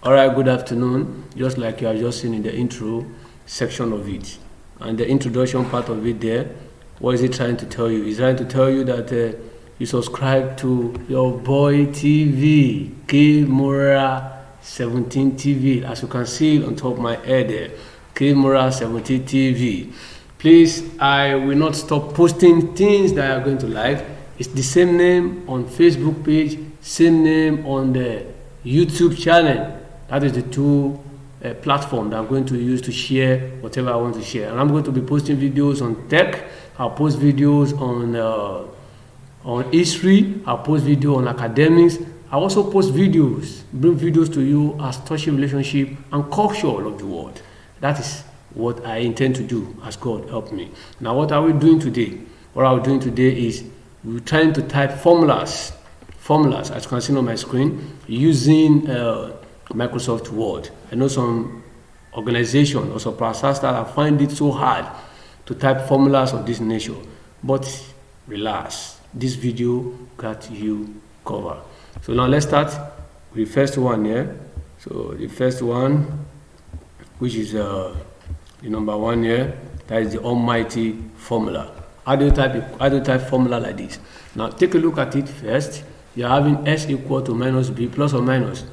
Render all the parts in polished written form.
Alright, good afternoon. Just like you have just seen in the intro section of it, and the introduction part of it there, what is it trying to tell you? It's trying to tell you that you subscribe to your boy TV, K-Mura 17 TV. As you can see on top of my head there, K-Mura 17 TV. Please, I will not stop posting things that are going to like. It's the same name on Facebook page, same name on the YouTube channel. That is the two platforms that I'm going to use to share whatever I want to share. And I'm going to be posting videos on tech. I'll post videos on history. I'll post video on academics. I also post videos, bring videos to you as touching relationship and culture of the world. That is what I intend to do as God help me. Now, what are we doing today? What are we doing today is we're trying to type formulas, as you can see on my screen, using Microsoft Word. I know some organization or some processors that find it so hard to type formulas of this nature, but relax, this video got you covered. So now let's start with the first one here. So the first one, which is the number one here, that is the almighty formula. How do you type formula like this? Now take a look at it first. You're having s equal to minus b plus or minus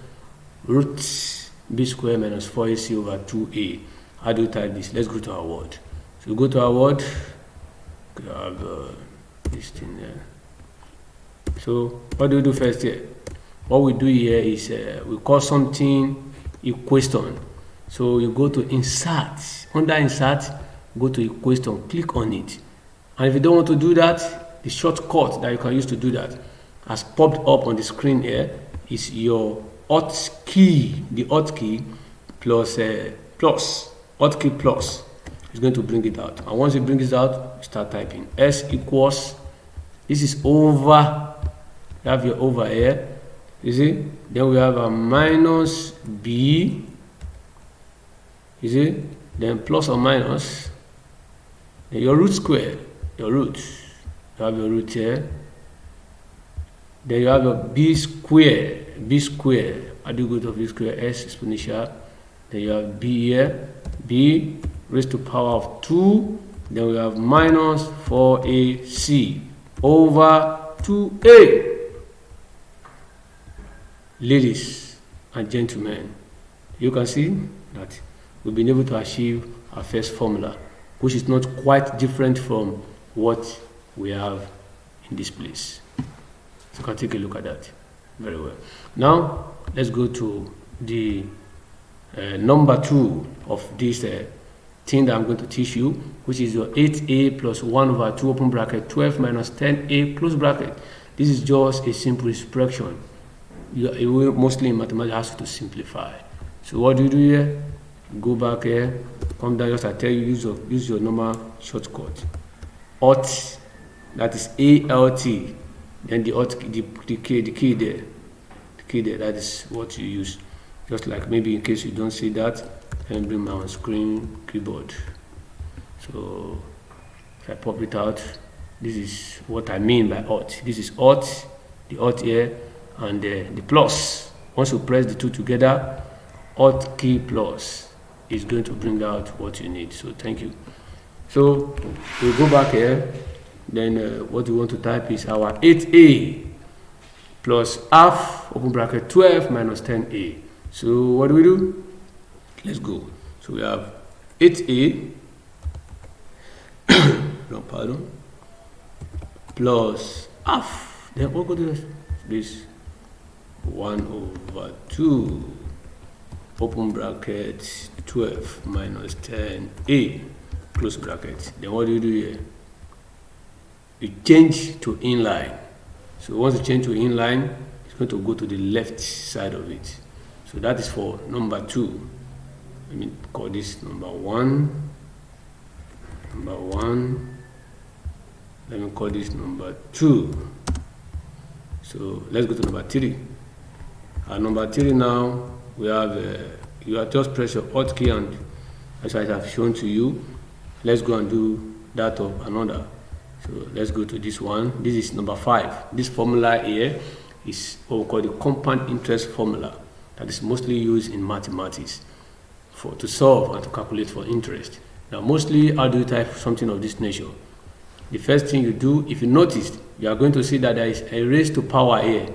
root b squared minus 4ac over 2a. How do you type this? Let's go to our word. So go to our word. We have this thing there. So what do we do first here? What we do here is we call something equation. So you go to insert. Under insert, go to equation, click on it. And if you don't want to do that, the shortcut that you can use to do that has popped up on the screen here is your Alt key, the Alt key plus Alt key plus is going to bring it out. And once it brings it out, start typing. S equals, this is over, you have your over here, you see? Then we have a minus b, you see? Then plus or minus, then your root square, your root, you have your root here. Then you have a b square, how do you go to b square, s exponential. Then you have b here, b raised to power of 2. Then we have minus 4ac over 2a. Ladies and gentlemen, you can see that we've been able to achieve our first formula, which is not quite different from what we have in this place. So you can take a look at that very well. Now let's go to the number 2 of this thing that I'm going to teach you, which is your 8a plus 1 over 2 open bracket 12 minus 10a close bracket. This is just a simple expression. You will mostly in mathematics has to simplify. So what do you do here? Go back here, come down, just I tell you, use your normal shortcut. Alt, that is ALT, then the alt, the key there, that is what you use. Just like maybe in case you don't see that, and bring my on-screen keyboard. So if I pop it out, this is what I mean by alt. This is alt, the alt here, and the plus. Once you press the two together, alt key plus is going to bring out what you need. So thank you. So we'll go back here. Then what we want to type is our 8a plus half open bracket 12 minus 10a. So what do we do? Let's go. So we have 8a no, pardon, plus half. Then what go to this 1 over 2 open bracket 12 minus 10a close bracket. Then what do you do here? You change to inline. So once you change to inline, it's going to go to the left side of it. So that is for number 2. Let me call this number 1. Let me call this number 2. So let's go to number 3. Number 3 now, we have you have just press your Alt key, and as I have shown to you, let's go and do that of another. So let's go to this one. This is number 5. This formula here is what we call the compound interest formula. that is mostly used in mathematics to solve and to calculate for interest. Now, mostly, how do you type something of this nature? The first thing you do, if you noticed, you are going to see that there is a raised to power here.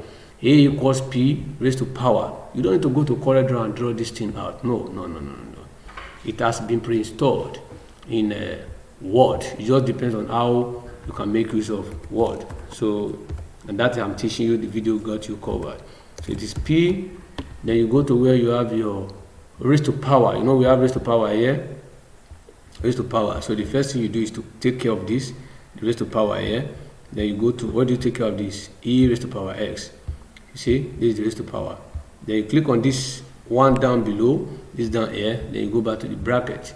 A equals P raised to power. You don't need to go to CorelDRAW and draw this thing out. No. It has been pre-installed in Word. It just depends on how you can make use of Word. So, and that I'm teaching you, the video got you covered. So it is P, then you go to where you have your raised to power. You know, we have raised to power here, raised to power. So the first thing you do is to take care of this, the raised to power here. Then you go to, what do you take care of this? E raised to power X. You see, this is the raised to power. Then you click on this one down below, this down here, then you go back to the bracket.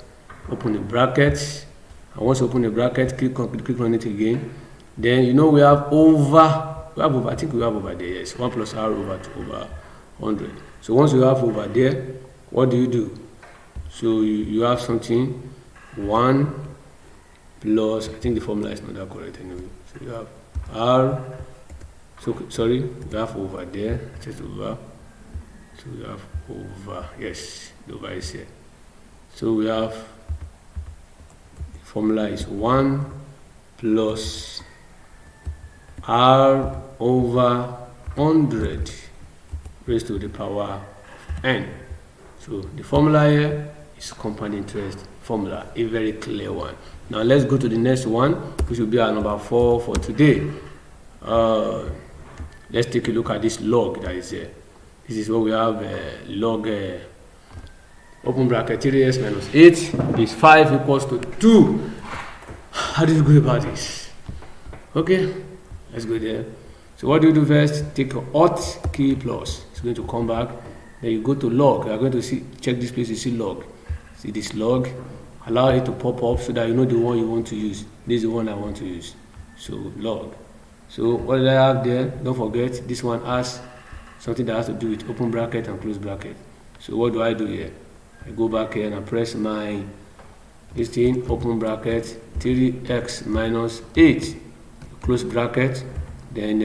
Open the bracket, and once you open the bracket, click on it again. Then you know we have over, I think we have over there, yes, 1 plus R over 100. So once you have over there, what do? So you have something, 1 plus, I think the formula is not that correct anyway. So you have R, so sorry, we have over there, just over. So we have over, yes, the over is here. So we have, the formula is 1 plus R over 100 raised to the power of n. So the formula here is compound interest formula, a very clear one. Now let's go to the next one, which will be our number 4 for today. Let's take a look at this log that is here. This is what we have, log, open bracket, 3x minus 8 is 5 equals to 2. How do you go about this? Okay, let's go there. So what do you do first? Take your Alt key plus. It's going to come back. Then you go to log. You are going to see, check this place, you see log. See this log. Allow it to pop up so that you know the one you want to use. This is the one I want to use. So log. So what did I have there? Don't forget, this one has something that has to do with open bracket and close bracket. So what do I do here? I go back here and I press my, this thing, open bracket, 3x minus 8, close bracket. Then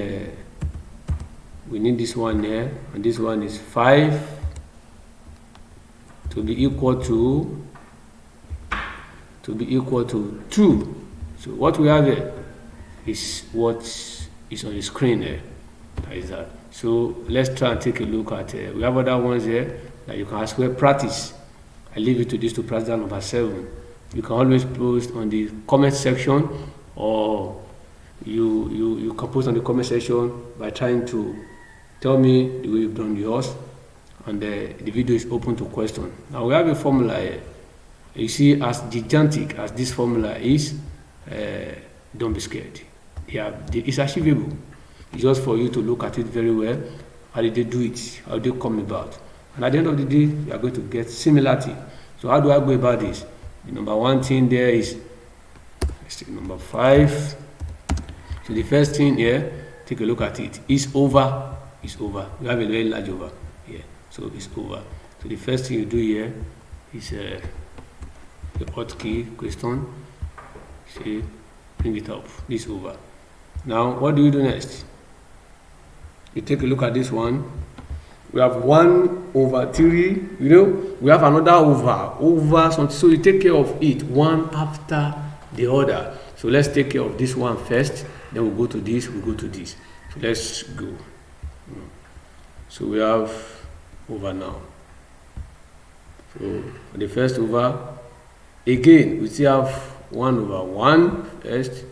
we need this one there, and this one is 5 to be equal to 2. So what we have here is what is on the screen there. That is that. So let's try and take a look at we have other ones here that you can as well practice. I leave it to this to practice number 7. You can always post on the comment section, or you can post on the comment section by trying to tell me the way you've done yours, and the video is open to question. Now we have a formula here. You see, as gigantic as this formula is, don't be scared. It's achievable. It's just for you to look at it very well. How did they do it? How did they come about? And at the end of the day, you are going to get similarity. So how do I go about this? The number 1 thing there is, let's take number 5. So the first thing here, take a look at it. Is over. We have a very large over here. So it's over. So the first thing you do here is the hotkey question. See, bring it up. This over. Now, what do you do next? You take a look at this one. We have 1 over 3. You know, we have another over something. So you take care of it one after the other. So let's take care of this one first. Then we'll go to this. So let's go. So we have over now. So for the first over, again, we still have 1 over 1 first.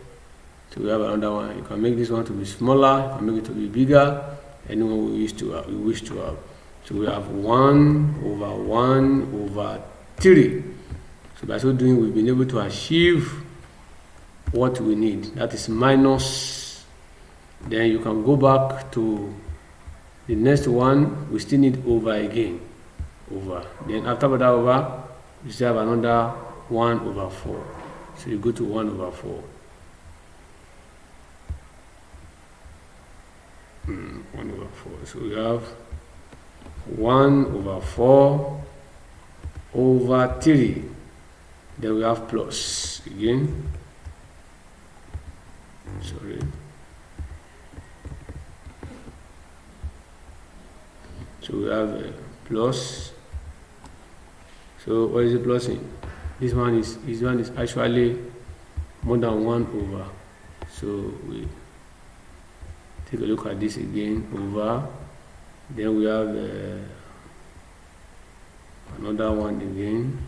So we have another one. You can make this one to be smaller, you can make it to be bigger, anyone we wish to have. So we have 1 over 3. So by so doing, we've been able to achieve what we need. That is minus. Then you can go back to the next one. We still need over again. Over. Then after that over, we still have another 1 over 4. So you go to 1 over 4. 1 over 4. So we have 1 over 4 over 3. Then we have plus again. Sorry. So we have plus. So what is it plusing? This one is actually more than 1 over. So we take a look at this again, over. Then we have another one again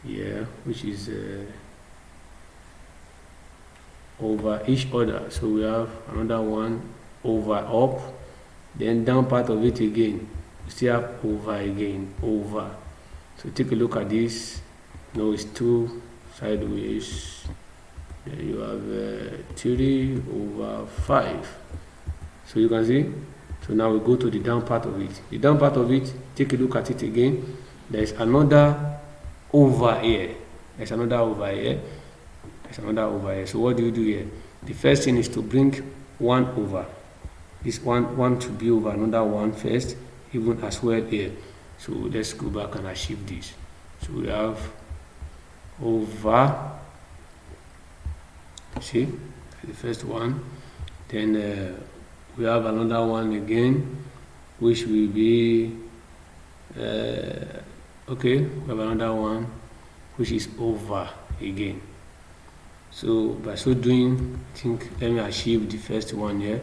here, which is over each other. So we have another one over up, then down part of it again, we still have over again, over. So take a look at this. No, it's 2 sideways. Then you have 3 over 5. So you can see. So now we go to the down part of it. The down part of it, take a look at it again. There is another over here. There's another over here. There's another over here. So what do you do here? The first thing is to bring 1 over. This one to be over another one first, even as well here. So let's go back and achieve this. So we have over, see, the first one. Then we have another one again, which will be okay, we have another one which is over again. So by so doing, I think let me achieve the first one here.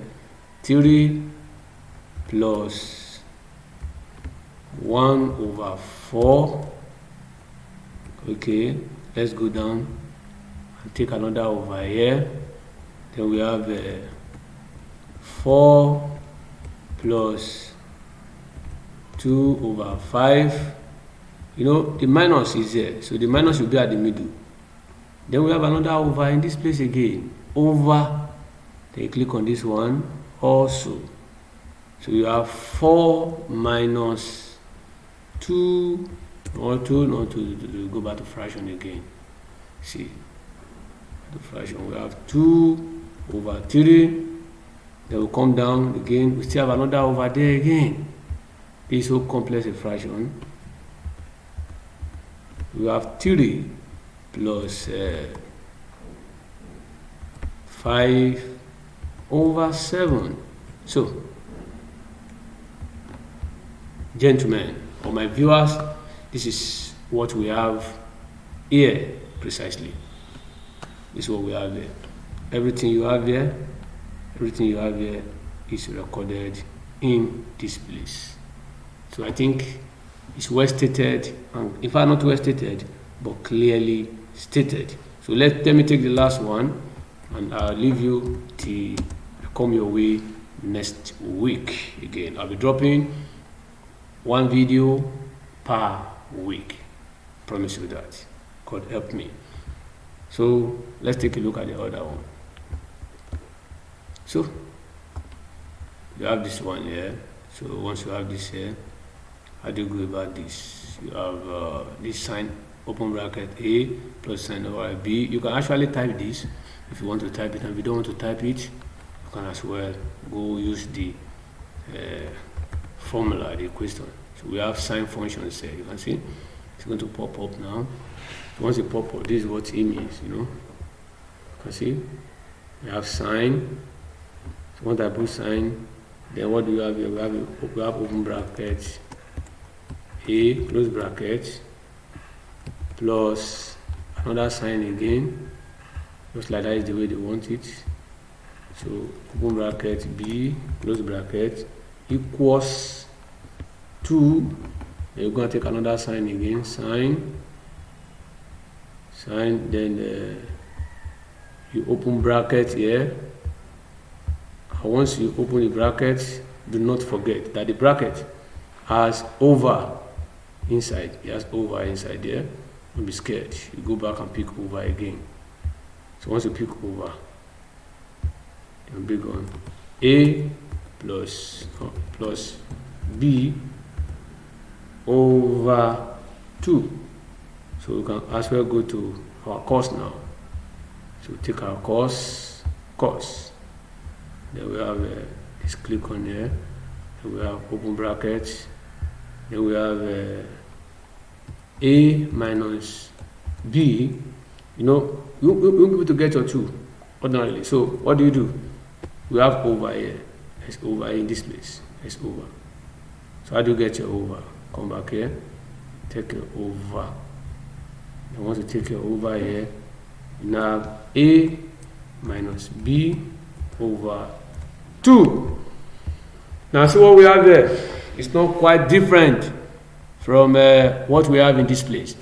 3 plus 1 over 4. Okay, let's go down and take another over here. Then we have 4 plus 2 over 5. You know, the minus is there, so the minus will be at the middle. Then we have another over in this place again, over. Then you click on this one also. So you have 4 minus 2, or 2, not to go back to fraction again. See, the fraction, we have 2 over 3. Then we come down again, we still have another over there again. This is so complex a fraction. We have 3 plus 5 over 7. So, gentlemen, or my viewers, this is what we have here precisely. This is what we have here. Everything you have here is recorded in this place. So I think it's well stated, and in fact not well stated, but clearly stated. So let me take the last one, and I'll leave you till I come your way next week again. I'll be dropping 1 video per week. Promise you that. God help me. So let's take a look at the other one. So you have this one here. So once you have this here, how do you go about this? You have this sign, open bracket A plus sign over B. You can actually type this if you want to type it, and if you don't want to type it, you can as well go use the formula, the equation. So we have sign functions here. You can see it's going to pop up now. So once it pop up, this is what it means, you know. You can see we have sign. So once I put sign, then what do we have here? We have open bracket A, close bracket, plus another sign again, just like that is the way they want it. So open bracket B, close bracket, equals 2. Then you're going to take another sign again, sign, then you open bracket here. And once you open the bracket, do not forget that the bracket has over inside. It has over inside there. Don't be scared. You go back and pick over again. So once you pick over, you're big on A plus B over 2. So we can as well go to our course now. So take our course. Then we have this click on here. Then we have open brackets. Then we have A minus B. You know, you won't be able to get your 2 ordinarily. So what do? We have over here. It's over in this place. It's over. So So how do you get your over? Come back here, take your over. I want to take your over here. Now A minus B over 2. Now see what we have there. It's not quite different from what we have in this place.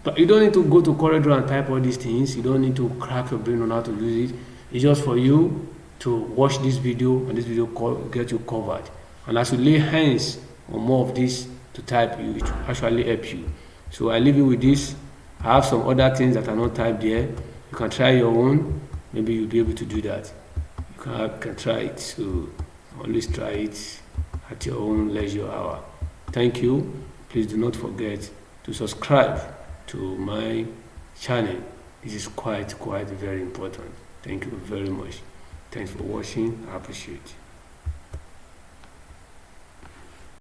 But you don't need to go to corridor and type all these things. You don't need to crack your brain on how to use it. It's just for you to watch this video, and this video get you covered. And as you lay hands on more of this to type, it will actually help you. So I leave you with this. I have some other things that are not typed there. You can try your own. Maybe you'll be able to do that. You can try it. So always try it at your own leisure hour. Thank you. Please do not forget to subscribe to my channel. This is quite very important. Thank you very much. Thanks for watching. I appreciate it.